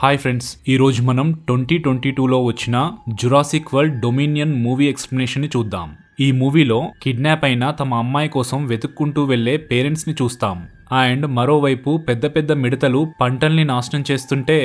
Hi friends, ఈరోజు మనం 2022లో వచ్చిన జురాసిక్ వరల్డ్ డొమినియన్ మూవీ ఎక్స్ప్లెనేషన్ని చూద్దాం. ఈ మూవీలో కిడ్నాప్ అయిన తమ అమ్మాయి కోసం వెతుక్కుంటూ వెళ్లే పేరెంట్స్ని చూస్తాం. అండ్ మరోవైపు పెద్ద పెద్ద మిడతలు పంటల్ని నాశనం చేస్తుంటే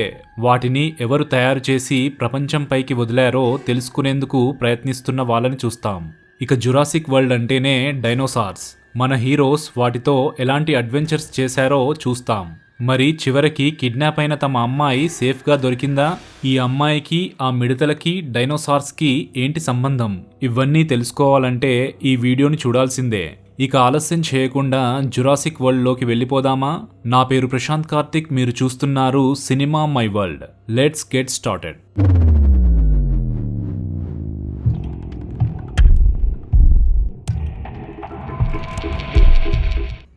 వాటిని ఎవరు తయారు చేసి ప్రపంచంపైకి వదిలారో తెలుసుకునేందుకు ప్రయత్నిస్తున్న వాళ్ళని చూస్తాం. ఇక జురాసిక్ వరల్డ్ అంటేనే డైనోసార్స్. మన హీరోస్ వాటితో ఎలాంటి అడ్వెంచర్స్ చేశారో చూస్తాం. మరి చివరికి కిడ్నాప్ అయిన తమ అమ్మాయి సేఫ్గా దొరికిందా? ఈ అమ్మాయికి, ఆ మిడతలకి, డైనోసార్స్కి ఏంటి సంబంధం? ఇవన్నీ తెలుసుకోవాలంటే ఈ వీడియోని చూడాల్సిందే. ఇక ఆలస్యం చేయకుండా జురాసిక్ వరల్డ్లోకి వెళ్ళిపోదామా? నా పేరు ప్రశాంత్ కార్తిక్, మీరు చూస్తున్నారు cinema my world. Let's get started.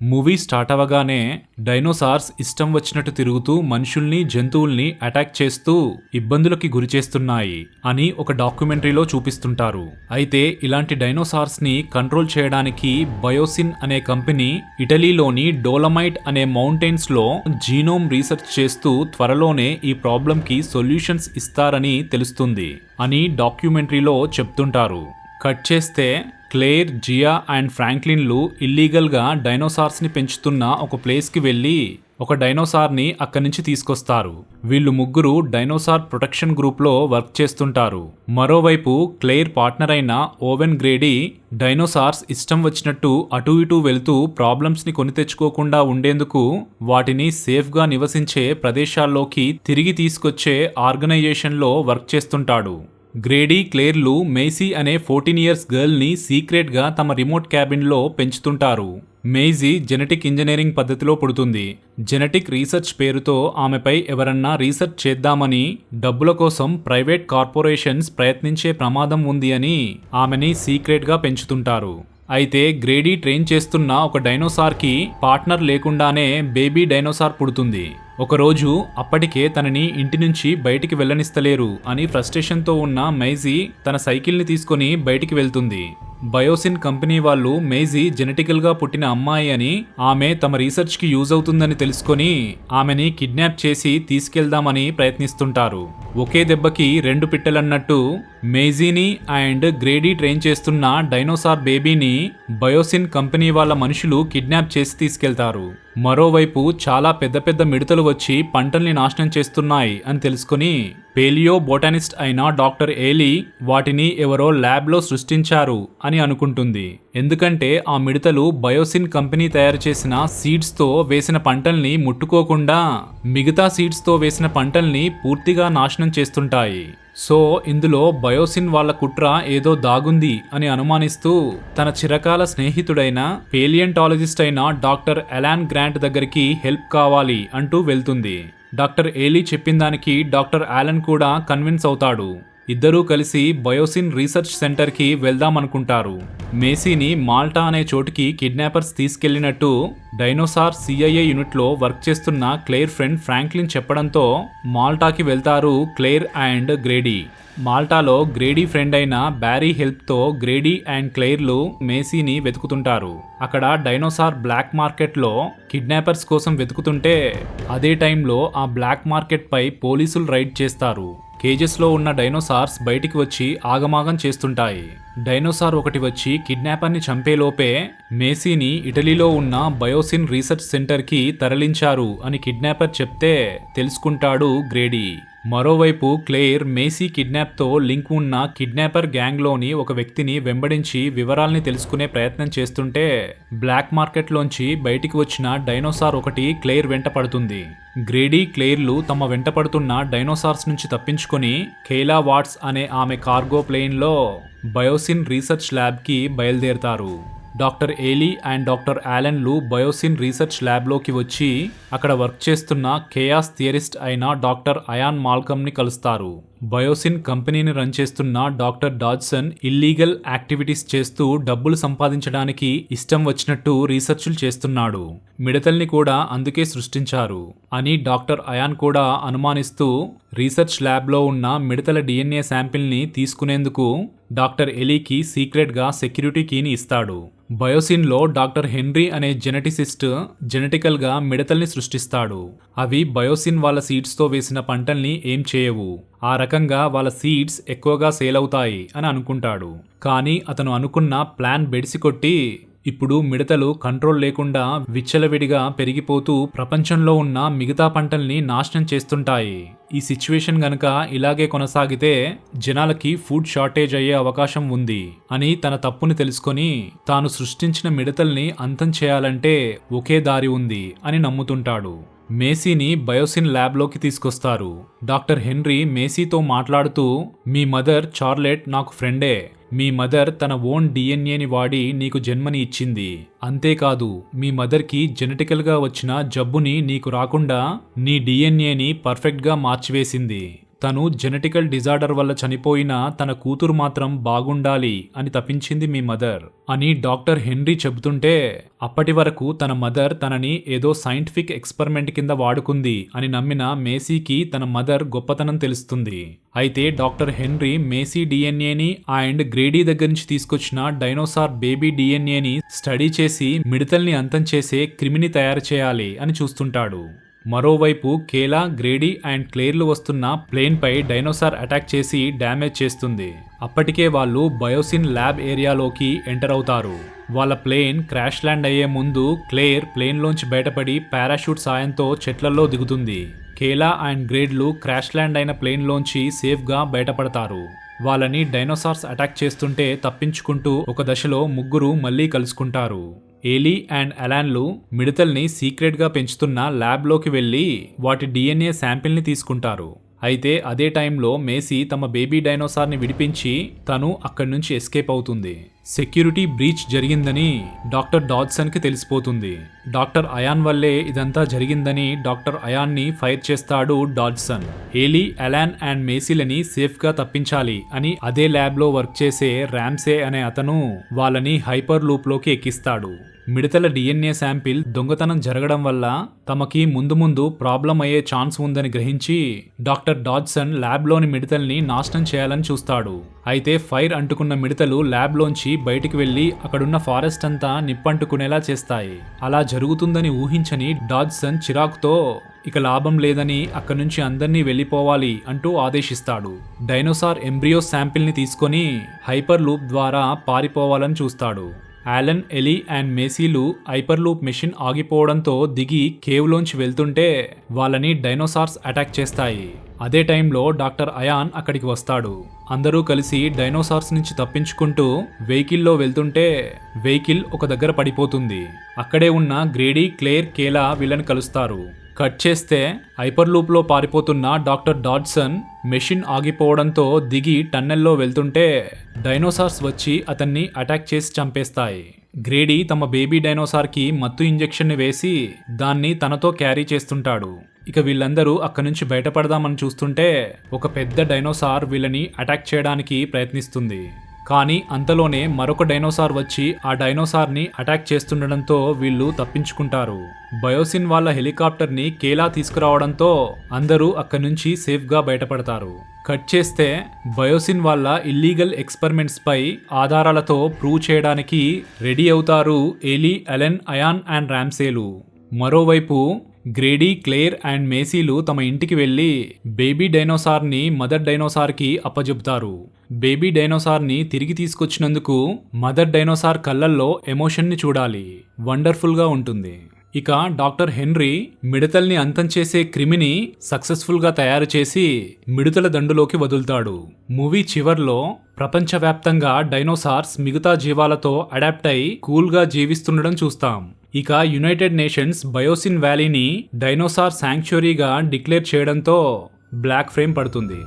Movie start అవ్వగానే డైనోసార్స్ ఇష్టం వచ్చినట్టు తిరుగుతూ మనుషుల్ని, జంతువుల్ని అటాక్ చేస్తూ ఇబ్బందులకి గురి చేస్తున్నాయి అని ఒక డాక్యుమెంటరీలో చూపిస్తుంటారు. అయితే ఇలాంటి డైనోసార్స్ ని కంట్రోల్ చేయడానికి బయోసిన్ అనే కంపెనీ ఇటలీలోని డోలమైట్ అనే మౌంటైన్స్ లో జీనోమ్ రీసెర్చ్ చేస్తూ త్వరలోనే ఈ ప్రాబ్లం కి సొల్యూషన్స్ ఇస్తారని తెలుస్తుంది అని డాక్యుమెంటరీలో చెప్తుంటారు. కట్ చేస్తే క్లేర్, జియా అండ్ ఫ్రాంక్లిన్లు ఇల్లీగల్గా డైనోసార్స్ని పెంచుతున్న ఒక ప్లేస్కి వెళ్ళి ఒక డైనోసార్ని అక్కడి నుంచి తీసుకొస్తారు. వీళ్ళు ముగ్గురు డైనోసార్ ప్రొటెక్షన్ గ్రూప్లో వర్క్ చేస్తుంటారు. మరోవైపు క్లేర్ పార్ట్నర్ అయిన ఓవెన్ గ్రేడీ డైనోసార్స్ ఇష్టం వచ్చినట్టు అటు ఇటు వెళ్తూ ప్రాబ్లమ్స్ని కొని తెచ్చుకోకుండా ఉండేందుకు వాటిని సేఫ్గా నివసించే ప్రదేశాల్లోకి తిరిగి తీసుకొచ్చే ఆర్గనైజేషన్లో వర్క్ చేస్తుంటాడు. గ్రేడీ, క్లేర్లు మేసీ అనే 14 ఇయర్స్ గర్ల్ని సీక్రెట్గా తమ రిమోట్ క్యాబిన్లో పెంచుతుంటారు. మేజీ జెనెటిక్ ఇంజనీరింగ్ పద్ధతిలో పుడుతుంది. జెనెటిక్ రీసెర్చ్ పేరుతో ఆమెపై ఎవరన్నా రీసెర్చ్ చేద్దామని డబ్బుల కోసం ప్రైవేట్ కార్పొరేషన్స్ ప్రయత్నించే ప్రమాదం ఉంది అని ఆమెని సీక్రెట్గా పెంచుతుంటారు. అయితే గ్రేడీ ట్రైన్ చేస్తున్న ఒక డైనోసార్కి పార్ట్నర్ లేకుండానే బేబీ డైనోసార్ పుడుతుంది. ఒకరోజు అప్పటికే తనని ఇంటి నుంచి బయటికి వెళ్ళనిస్తలేరు అని ఫ్రస్ట్రేషన్తో ఉన్న మేజీ తన సైకిల్ని తీసుకొని బయటికి వెళ్తుంది. బయోసిన్ కంపెనీ వాళ్ళు మేజీ జెనెటికల్గా పుట్టిన అమ్మాయి అని, ఆమె తమ రీసెర్చ్కి యూజ్ అవుతుందని తెలుసుకొని ఆమెని కిడ్నాప్ చేసి తీసుకెళ్దామని ప్రయత్నిస్తుంటారు. ఒకే దెబ్బకి రెండు పిట్టలన్నట్టు మేజీని అండ్ గ్రేడీ ట్రైన్ చేస్తున్న డైనోసార్ బేబీని బయోసిన్ కంపెనీ వాళ్ళ మనుషులు కిడ్నాప్ చేసి తీసుకెళ్తారు. మరోవైపు చాలా పెద్ద పెద్ద మిడతలు వచ్చి పంటల్ని నాశనం చేస్తున్నాయి అని తెలుసుకుని పేలియో బోటానిస్ట్ అయిన డాక్టర్ ఏలీ వాటిని ఎవరో ల్యాబ్లో సృష్టించారు అని అనుకుంటుంది. ఎందుకంటే ఆ మిడతలు బయోసిన్ కంపెనీ తయారు చేసిన సీడ్స్తో వేసిన పంటల్ని ముట్టుకోకుండా మిగతా సీడ్స్తో వేసిన పంటల్ని పూర్తిగా నాశనం చేస్తుంటాయి. సో ఇందులో బయోసిన్ వాళ్ళ కుట్ర ఏదో దాగుంది అని అనుమానిస్తూ తన చిరకాల స్నేహితుడైన పేలియంటాలజిస్ట్ అయిన డాక్టర్ అలాన్ గ్రాంట్ దగ్గరికి హెల్ప్ కావాలి అంటూ వెళ్తుంది. డాక్టర్ ఏలీ చెప్పిన దానికి డాక్టర్ ఆలన్ కూడా కన్విన్స్ అవుతాడు. ఇద్దరూ కలిసి బయోసిన్ రీసెర్చ్ సెంటర్కి వెళ్దామనుకుంటారు. మేసీని మాల్టా అనే చోటుకి కిడ్నాపర్స్ తీసుకెళ్లినట్టు డైనోసార్ సిఐఏ యూనిట్లో వర్క్ చేస్తున్న క్లేర్ ఫ్రెండ్ ఫ్రాంక్లిన్ చెప్పడంతో మాల్టాకి వెళ్తారు క్లేర్ అండ్ గ్రేడీ. మాల్టాలో గ్రేడీ ఫ్రెండ్ అయిన బ్యారీ హెల్ప్తో గ్రేడీ అండ్ క్లేర్లు మేసీని వెతుకుతుంటారు. అక్కడ డైనోసార్ బ్లాక్ మార్కెట్లో కిడ్నాపర్స్ కోసం వెతుకుతుంటే అదే టైంలో ఆ బ్లాక్ మార్కెట్ పై పోలీసులు రైడ్ చేస్తారు. కేజెస్లో ఉన్న డైనోసార్స్ బయటికి వచ్చి ఆగమాగం చేస్తుంటాయి. డైనోసార్ ఒకటి వచ్చి కిడ్నాపర్ని చంపేలోపే మేసీని ఇటలీలో ఉన్న బయోసిన్ రీసెర్చ్ సెంటర్కి తరలించారు అని కిడ్నాపర్ చెప్తే తెలుసుకుంటాడు గ్రేడీ. మరోవైపు క్లేర్ మేసీ కిడ్నాప్తో లింక్ ఉన్న కిడ్నాపర్ గ్యాంగ్లోని ఒక వ్యక్తిని వెంబడించి వివరాల్ని తెలుసుకునే ప్రయత్నం చేస్తుంటే బ్లాక్ మార్కెట్లోంచి బయటికి వచ్చిన డైనోసార్ ఒకటి క్లేర్ వెంట పడుతుంది. గ్రేడీ, క్లేర్లు తమ వెంట పడుతున్న డైనోసార్స్ నుంచి తప్పించుకొని కేలా వాట్స్ అనే ఆమె కార్గో ప్లేన్లో బయోసిన్ రీసెర్చ్ ల్యాబ్కి బయలుదేరతారు. డాక్టర్ ఏలీ అండ్ డాక్టర్ ఆలన్లు బయోసిన్ రీసెర్చ్ ల్యాబ్లోకి వచ్చి అక్కడ వర్క్ చేస్తున్న కేయాస్ థియరిస్ట్ అయిన డాక్టర్ అయాన్ మాల్కమ్ని కలుస్తారు. బయోసిన్ కంపెనీని రన్ చేస్తున్న డాక్టర్ డాడ్సన్ ఇల్లీగల్ యాక్టివిటీస్ చేస్తూ డబ్బులు సంపాదించడానికి ఇష్టం వచ్చినట్టు రీసెర్చ్లు చేస్తున్నాడు. మిడతల్ని కూడా అందుకే సృష్టించారు అని డాక్టర్ అయాన్ కూడా అనుమానిస్తూ రీసెర్చ్ ల్యాబ్లో ఉన్న మిడతల DNA శాంపిల్ని తీసుకునేందుకు డాక్టర్ ఎలీకి సీక్రెట్గా సెక్యూరిటీ కీని ఇస్తాడు. బయోసిన్లో డాక్టర్ హెన్రీ అనే జెనెటిసిస్ట్ జెనెటికల్గా మిడతల్ని సృష్టిస్తాడు. అవి బయోసిన్ వాళ్ళ సీడ్స్తో వేసిన పంటల్ని ఏం చేయవు. ఆ రకంగా వాళ్ళ సీడ్స్ ఎక్కువగా సేల్ అవుతాయి అని అనుకుంటాడు. కానీ అతను అనుకున్న ప్లాన్ బెడిసికొట్టి ఇప్పుడు మిడతలు కంట్రోల్ లేకుండా విచ్చలవిడిగా పెరిగిపోతూ ప్రపంచంలో ఉన్న మిగతా పంటల్ని నాశనం చేస్తుంటాయి. ఈ సిచ్యువేషన్ గనక ఇలాగే కొనసాగితే జనాలకి ఫుడ్ షార్టేజ్ అయ్యే అవకాశం ఉంది అని తన తప్పుని తెలుసుకొని తాను సృష్టించిన మిడతల్ని అంతం చేయాలంటే ఒకే దారి ఉంది అని నమ్ముతుంటాడు. మేసీని బయోసిన్ ల్యాబ్లోకి తీసుకొస్తారు. డాక్టర్ హెన్రీ మేసీతో మాట్లాడుతూ, మీ మదర్ చార్లెట్ నాకు ఫ్రెండే. మీ మదర్ తన ఓన్ డిఎన్ఏని వాడి నీకు జన్మని ఇచ్చింది. అంతేకాదు మీ మదర్కి జెనెటికల్గా వచ్చిన జబ్బుని నీకు రాకుండా నీ డిఎన్ఏని పర్ఫెక్ట్గా మార్చివేసింది. తను జెనెటికల్ డిజార్డర్ వల్ల చనిపోయిన తన కూతురు మాత్రం బాగుండాలి అని తప్పించింది మీ మదర్ అని డాక్టర్ హెన్రీ చెబుతుంటే, అప్పటి వరకు తన మదర్ తనని ఏదో సైంటిఫిక్ ఎక్స్పెరిమెంట్ కింద వాడుకుంది అని నమ్మిన మేసీకి తన మదర్ గొప్పతనం తెలుస్తుంది. అయితే డాక్టర్ హెన్రీ మేసీ డిఎన్ఏని అండ్ గ్రేడీ దగ్గర నుంచి తీసుకొచ్చిన డైనోసార్ బేబీ డిఎన్ఏని స్టడీ చేసి మిడతల్ని అంతం చేసే క్రిమిని తయారు చేయాలి అని చూస్తుంటాడు. మరోవైపు కేలా, గ్రేడీ అండ్ క్లేర్లు వస్తున్న ప్లేన్ పై డైనోసార్ అటాక్ చేసి డ్యామేజ్ చేస్తుంది. అప్పటికే వాళ్ళు బయోసిన్ ల్యాబ్ ఏరియాలోకి ఎంటర్ అవుతారు. వాళ్ళ ప్లేన్ క్రాష్ ల్యాండ్ అయ్యే ముందు క్లేర్ ప్లేన్లోంచి బయటపడి పారాషూట్ సాయంతో చెట్లలో దిగుతుంది. కేలా అండ్ గ్రేడ్లు క్రాష్ ల్యాండ్ అయిన ప్లేన్లోంచి సేఫ్గా బయటపడతారు. వాళ్ళని డైనోసార్స్ అటాక్ చేస్తుంటే తప్పించుకుంటూ ఒక దశలో ముగ్గురు మళ్ళీ కలుసుకుంటారు. ఏలీ అండ్ అలాన్లు మిడతల్ని సీక్రెట్గా పెంచుతున్న ల్యాబ్లోకి వెళ్ళి వాటి డిఎన్ఏ శాంపిల్ని తీసుకుంటారు. అయితే అదే టైంలో మేసీ తమ బేబీ డైనోసార్ని విడిపించి తను అక్కడి నుంచి ఎస్కేప్ అవుతుంది. సెక్యూరిటీ బ్రీచ్ జరిగిందని డాక్టర్ డాడ్సన్కి తెలిసిపోతుంది. డాక్టర్ అయాన్ వల్లే ఇదంతా జరిగిందని డాక్టర్ అయాన్ని ఫైర్ చేస్తాడు డాడ్సన్. ఏలీ, అలాన్ అండ్ మేసీలని సేఫ్గా తప్పించాలి అని అదే ల్యాబ్లో వర్క్ చేసే ర్యామ్సే అనే అతను వాళ్ళని హైపర్ లూప్లోకి ఎక్కిస్తాడు. మిడతల డిఎన్ఏ శాంపిల్ దొంగతనం జరగడం వల్ల తమకి ముందు ప్రాబ్లం అయ్యే ఛాన్స్ ఉందని గ్రహించి డాక్టర్ డాడ్సన్ ల్యాబ్లోని మిడతల్ని నాశనం చేయాలని చూస్తాడు. అయితే ఫైర్ అంటుకున్న మిడతలు ల్యాబ్లోంచి బయటికి వెళ్లి అక్కడున్న ఫారెస్ట్ అంతా నిప్పంటుకునేలా చేస్తాయి. అలా జరుగుతుందని ఊహించని డాడ్సన్ చిరాకుతో ఇక లాభం లేదని అక్కడి నుంచి అందర్నీ వెళ్లిపోవాలి అంటూ ఆదేశిస్తాడు. డైనోసార్ ఎంబ్రియో శాంపిల్ని తీసుకొని హైపర్ లూప్ ద్వారా పారిపోవాలని చూస్తాడు. ఆలన్, ఎలీ అండ్ మేసీలు హైపర్లూప్ మెషిన్ ఆగిపోవడంతో దిగి కేవ్లోంచి వెళ్తుంటే వాళ్ళని డైనోసార్స్ అటాక్ చేస్తాయి. అదే టైంలో డాక్టర్ అయాన్ అక్కడికి వస్తాడు. అందరూ కలిసి డైనోసార్స్ నుంచి తప్పించుకుంటూ వెహికల్లో వెళ్తుంటే వెహికల్ ఒక దగ్గర పడిపోతుంది. అక్కడే ఉన్న గ్రేడీ, క్లేర్, కేలా వీళ్ళని కలుస్తారు. కట్ చేస్తే హైపర్ లూప్లో పారిపోతున్న డాక్టర్ డాడ్సన్ మెషిన్ ఆగిపోవడంతో దిగి టన్నెల్లో వెళ్తుంటే డైనోసార్స్ వచ్చి అతన్ని అటాక్ చేసి చంపేస్తాయి. గ్రేడీ తమ బేబీ డైనోసార్కి మత్తు ఇంజెక్షన్ని వేసి దాన్ని తనతో క్యారీ చేస్తుంటాడు. ఇక వీళ్ళందరూ అక్కడి నుంచి బయటపడదామని చూస్తుంటే ఒక పెద్ద డైనోసార్ వీళ్ళని అటాక్ చేయడానికి ప్రయత్నిస్తుంది. కానీ అంతలోనే మరొక డైనోసార్ వచ్చి ఆ డైనోసార్ని అటాక్ చేస్తుండడంతో వీళ్ళు తప్పించుకుంటారు. బయోసిన్ వాళ్ళ హెలికాప్టర్ని కేలా తీసుకురావడంతో అందరూ అక్కడి నుంచి సేఫ్గా బయటపడతారు. కట్ చేస్తే బయోసిన్ వాళ్ళ ఇల్లీగల్ ఎక్స్పెరిమెంట్స్ పై ఆధారాలతో ప్రూవ్ చేయడానికి రెడీ అవుతారు ఏలీ, అలెన్, అయాన్ అండ్ ర్యామ్సేలు. మరోవైపు గ్రేడీ, క్లేర్ అండ్ మేసీలు తమ ఇంటికి వెళ్లి బేబీ డైనోసార్ని మదర్ డైనోసార్కి అప్పజెపుతారు. బేబీ డైనోసార్ని తిరిగి తీసుకొచ్చినందుకు మదర్ డైనోసార్ కళ్ళల్లో ఎమోషన్ని చూడాలి. వండర్ఫుల్గా ఉంటుంది. ఇక డాక్టర్ హెన్రీ మిడతల్ని అంతం చేసే క్రిమిని సక్సెస్ఫుల్గా తయారు చేసి మిడతల దండులోకి వదులుతాడు. మూవీ చివర్లో ప్రపంచవ్యాప్తంగా డైనోసార్స్ మిగతా జీవాలతో అడాప్ట్ అయి కూల్గా జీవిస్తుండడం చూస్తాం. ఇక యునైటెడ్ నేషన్స్ బయోసిన్ వ్యాలీని డైనోసార్ శాంక్చురీగా డిక్లేర్ చేయడంతో బ్లాక్ ఫ్రేమ్ పడుతుంది.